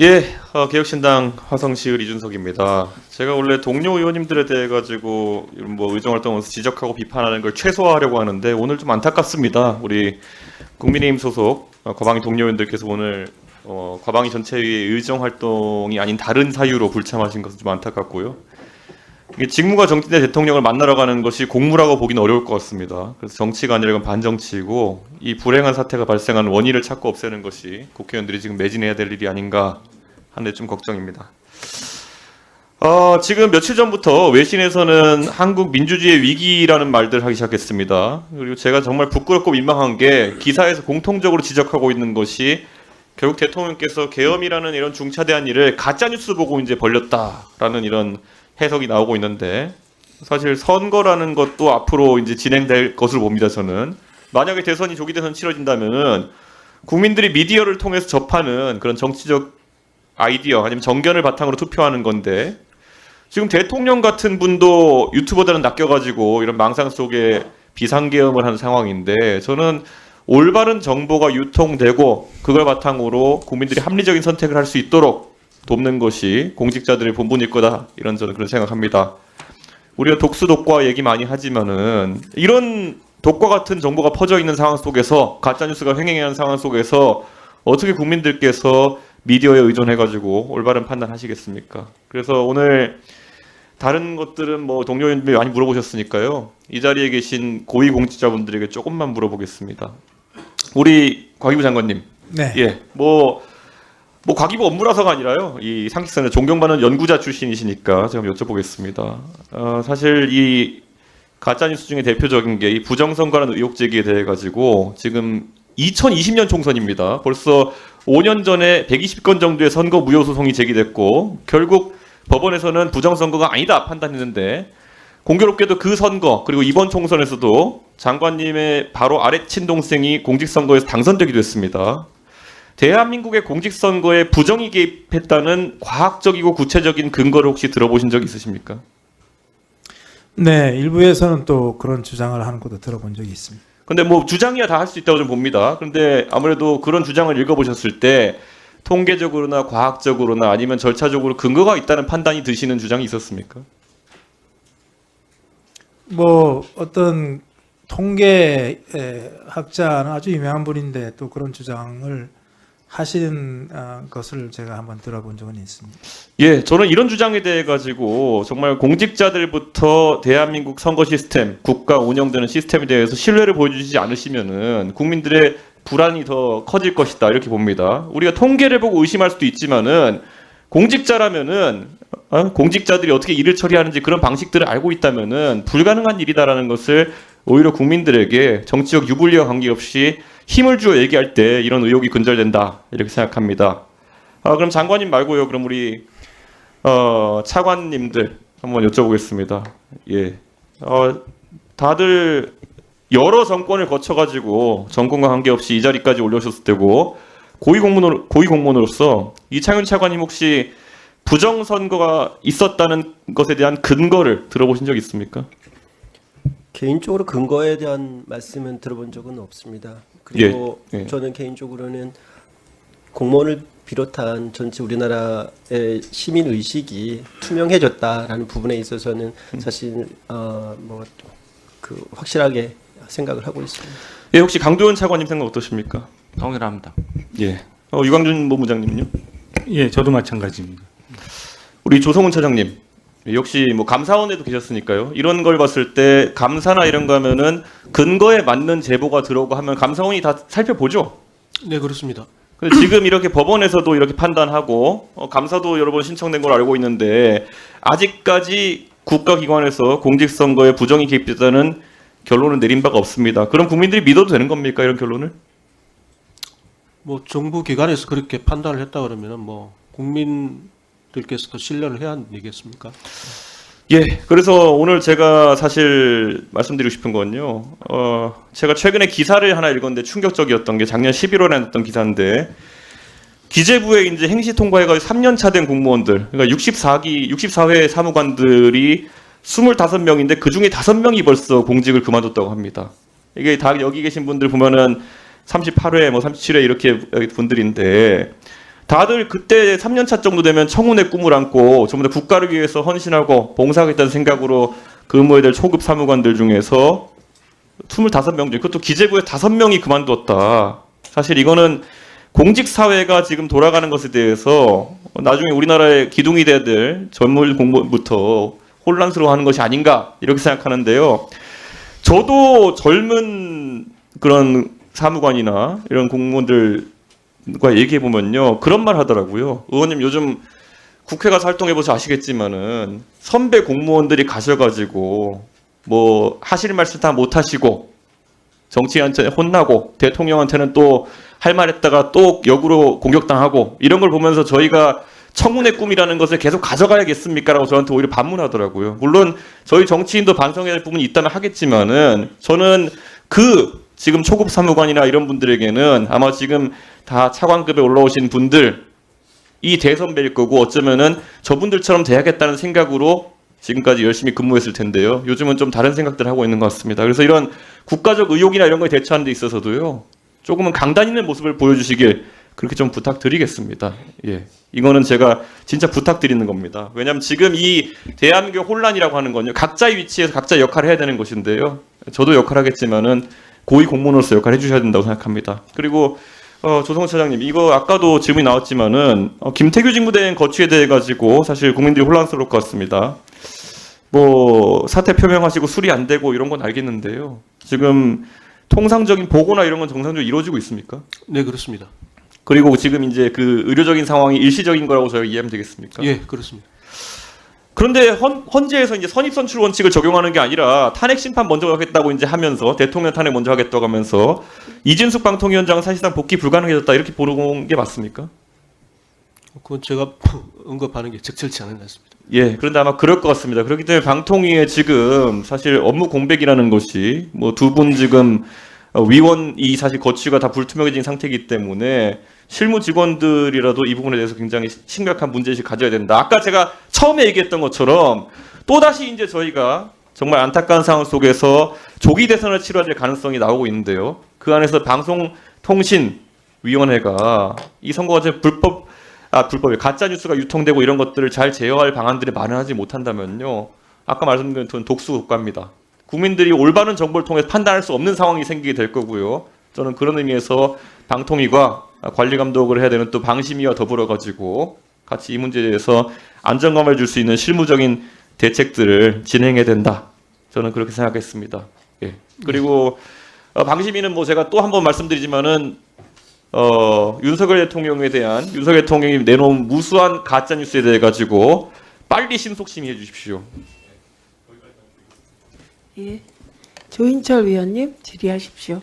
예, 개혁신당 화성시을 이준석입니다. 제가 원래 동료 의원님들에 대해 가지고 이런 뭐 의정활동에서 지적하고 비판하는 걸 최소화하려고 하는데 오늘 좀 안타깝습니다. 우리 국민의힘 소속 과방위 동료 의원들께서 오늘 과방위 전체의 의정활동이 아닌 다른 사유로 불참하신 것은 좀 안타깝고요. 이게 직무가 정진된 대통령을 만나러 가는 것이 공무라고 보기는 어려울 것 같습니다. 그래서 정치가 아니라 이건 반정치이고 이 불행한 사태가 발생한 원인을 찾고 없애는 것이 국회의원들이 지금 매진해야 될 일이 아닌가 하는데 좀 걱정입니다. 지금 며칠 전부터 외신에서는 한국 민주주의의 위기라는 말들을 하기 시작했습니다. 그리고 제가 정말 부끄럽고 민망한 게 기사에서 공통적으로 지적하고 있는 것이 결국 대통령께서 계엄이라는 이런 중차대한 일을 가짜뉴스 보고 이제 벌렸다라는 이런 해석이 나오고 있는데 사실 선거라는 것도 앞으로 이제 진행될 것으로 봅니다. 저는 만약에 대선이 조기 대선 치러진다면은 국민들이 미디어를 통해서 접하는 그런 정치적 아이디어 아니면 정견을 바탕으로 투표하는 건데 지금 대통령 같은 분도 유튜버들은 낚여가지고 이런 망상 속에 비상계엄을 하는 상황인데 저는 올바른 정보가 유통되고 그걸 바탕으로 국민들이 합리적인 선택을 할 수 있도록 돕는 것이 공직자들의 본분일 거다 이런 저는 그런 생각합니다. 우리가 독수 독과 얘기 많이 하지만은 이런 독과 같은 정보가 퍼져 있는 상황 속에서 가짜 뉴스가 횡행하는 상황 속에서 어떻게 국민들께서 미디어에 의존해가지고 올바른 판단하시겠습니까? 그래서 오늘 다른 것들은 뭐 동료 의원님이 많이 물어보셨으니까요. 이 자리에 계신 고위 공직자분들에게 조금만 물어보겠습니다. 우리 과기부 장관님, 네. 예, 뭐 과기부 업무라서가 아니라요. 이 상식선에 존경받는 연구자 출신이시니까 제가 여쭤보겠습니다. 사실 이 가짜뉴스 중에 대표적인 게 이 부정선거라는 의혹 제기에 대해 가지고 지금 2020년 총선입니다. 벌써 5년 전에 120건 정도의 선거 무효 소송이 제기됐고 결국 법원에서는 부정선거가 아니다 판단했는데 공교롭게도 그 선거 그리고 이번 총선에서도 장관님의 바로 아래 친동생이 공직선거에서 당선되기도 했습니다. 대한민국의 공직선거에 부정이 개입했다는 과학적이고 구체적인 근거를 혹시 들어보신 적 있으십니까? 네, 일부에서는 또 그런 주장을 하는 것도 들어본 적이 있습니다. 근데 뭐 주장이야 다 할 수 있다고 좀 봅니다. 그런데 아무래도 그런 주장을 읽어보셨을 때 통계적으로나 과학적으로나 아니면 절차적으로 근거가 있다는 판단이 드시는 주장이 있었습니까? 뭐 어떤 통계 학자는 아주 유명한 분인데 또 그런 주장을 하신 것을 제가 한번 들어본 적은 있습니다. 예, 저는 이런 주장에 대해 가지고 정말 공직자들부터 대한민국 선거 시스템, 국가 운영되는 시스템에 대해서 신뢰를 보여주지 않으시면은 국민들의 불안이 더 커질 것이다 이렇게 봅니다. 우리가 통계를 보고 의심할 수도 있지만은 공직자라면은 공직자들이 어떻게 일을 처리하는지 그런 방식들을 알고 있다면은 불가능한 일이다라는 것을 오히려 국민들에게 정치적 유불리와 관계없이 힘을 주어 얘기할 때 이런 의혹이 근절된다 이렇게 생각합니다. 그럼 장관님 말고요. 그럼 우리 차관님들 한번 여쭤보겠습니다. 예, 다들 여러 정권을 거쳐가지고 정권과 관계없이 이 자리까지 올려오셨을 때고 고위 공무원으로서 이창윤 차관님 혹시 부정선거가 있었다는 것에 대한 근거를 들어보신 적 있습니까? 개인적으로 근거에 대한 말씀은 들어본 적은 없습니다. 그리고 예. 저는 개인적으로는 공무원을 비롯한 전체 우리나라의 시민 의식이 투명해졌다라는 부분에 있어서는 사실 확실하게 생각을 하고 있습니다. 예, 혹시 강도현 차관님 생각 어떠십니까? 동일합니다. 예. 유광준 본부장님은요? 예, 저도 마찬가지입니다. 우리 조성훈 차장님 역시 뭐 감사원에도 계셨으니까요. 이런 걸 봤을 때 감사나 이런 거 하면은 근거에 맞는 제보가 들어오고 하면 감사원이 다 살펴보죠. 네, 그렇습니다. 근데 지금 이렇게 법원에서도 이렇게 판단하고 감사도 여러 번 신청된 걸 알고 있는데 아직까지 국가기관에서 공직선거에 부정이 개입됐다는 결론을 내린 바가 없습니다. 그럼 국민들이 믿어도 되는 겁니까 이런 결론을? 뭐 정부 기관에서 그렇게 판단을 했다 그러면은 뭐 국민들께서 신뢰를 해야 하는 얘기겠습니까? 예, 그래서 오늘 제가 사실 말씀드리고 싶은 건요. 제가 최근에 기사를 하나 읽었는데 충격적이었던 게 작년 11월에 났던 기사인데 기재부에 이제 행시 통과해가지고 3년 차 된 공무원들, 그러니까 64회 사무관들이 25명인데 그 중에 5명이 벌써 공직을 그만뒀다고 합니다. 이게 다 여기 계신 분들 보면은 38회, 뭐 37회 이렇게 분들인데 다들 그때 3년차 정도 되면 청운의 꿈을 안고 전부 다 국가를 위해서 헌신하고 봉사하겠다는 생각으로 근무해야 될 초급 사무관들 중에서 25명 중에 그것도 기재부에 5명이 그만뒀다. 사실 이거는 공직사회가 지금 돌아가는 것에 대해서 나중에 우리나라의 기둥이 돼야 될 전문 공무원부터 혼란스러워하는 것이 아닌가 이렇게 생각하는데요. 저도 젊은 그런 사무관이나 이런 공무원들과 얘기해 보면요 그런 말 하더라고요. 의원님 요즘 국회 가서 활동해 보셔 아시겠지만은 선배 공무원들이 가셔가지고 뭐 하실 말씀 다 못 하시고 정치인한테 혼나고 대통령한테는 또 할 말 했다가 또 역으로 공격당하고 이런 걸 보면서 저희가 청문회 꿈이라는 것을 계속 가져가야겠습니까라고 저한테 오히려 반문하더라고요. 물론 저희 정치인도 반성해야 할 부분이 있다면 하겠지만은 저는 그 지금 초급 사무관이나 이런 분들에게는 아마 지금 다 차관급에 올라오신 분들 이 대선배일 거고 어쩌면은 저분들처럼 돼야겠다는 생각으로 지금까지 열심히 근무했을 텐데요. 요즘은 좀 다른 생각들 하고 있는 것 같습니다. 그래서 이런 국가적 의혹이나 이런 거에 대처하는 데 있어서도요. 조금은 강단 있는 모습을 보여주시길 그렇게 좀 부탁드리겠습니다. 예. 이거는 제가 진짜 부탁드리는 겁니다. 왜냐하면 지금 이 대한민국 혼란이라고 하는 건요. 각자의 위치에서 각자 역할을 해야 되는 것인데요. 저도 역할하겠지만은 고위 공무원으로서 역할을 해주셔야 된다고 생각합니다. 그리고 조성호 차장님, 이거 아까도 질문이 나왔지만은 김태규 직무대행 거취에 대해 가지고 사실 국민들이 혼란스러울 것 같습니다. 뭐 사퇴 표명하시고 수리 안 되고 이런 건 알겠는데요. 지금 통상적인 보고나 이런 건 정상적으로 이루어지고 있습니까? 네, 그렇습니다. 그리고 지금 이제 그 의료적인 상황이 일시적인 거라고 저희가 이해하면 되겠습니까? 예, 그렇습니다. 그런데 헌재에서 이제 선입선출 원칙을 적용하는 게 아니라 탄핵 심판 먼저 하겠다고 이제 하면서 대통령 탄핵 먼저 하겠다고 하면서 이진숙 방통위원장은 사실상 복귀 불가능해졌다 이렇게 보는 게 맞습니까? 그건 제가 언급하는 게 적절치 않은 것 같습니다. 예, 그런데 아마 그럴 것 같습니다. 그렇기 때문에 방통위에 지금 사실 업무 공백이라는 것이 뭐 두 분 지금 위원이 사실 거취가 다 불투명해진 상태이기 때문에 실무 직원들이라도 이 부분에 대해서 굉장히 심각한 문제의식을 가져야 된다. 아까 제가 처음에 얘기했던 것처럼 또다시 이제 저희가 정말 안타까운 상황 속에서 조기 대선을 치러야 될 가능성이 나오고 있는데요. 그 안에서 방송통신위원회가 이 선거 과정 불법이 가짜 뉴스가 유통되고 이런 것들을 잘 제어할 방안들을 마련하지 못한다면요. 아까 말씀드린 독수 국가입니다. 국민들이 올바른 정보를 통해서 판단할 수 없는 상황이 생기게 될 거고요. 저는 그런 의미에서 방통위가 관리 감독을 해야 되는 또 방심위와 더불어 가지고 같이 이 문제에 대해서 안정감을 줄 수 있는 실무적인 대책들을 진행해야 된다. 저는 그렇게 생각했습니다. 예. 그리고 방심위는 뭐 제가 또 한 번 말씀드리지만은 윤석열 대통령에 대한 윤석열 대통령이 내놓은 무수한 가짜 뉴스에 대해 가지고 빨리 신속 심의해 주십시오. 예. 조인철 위원님 질의하십시오.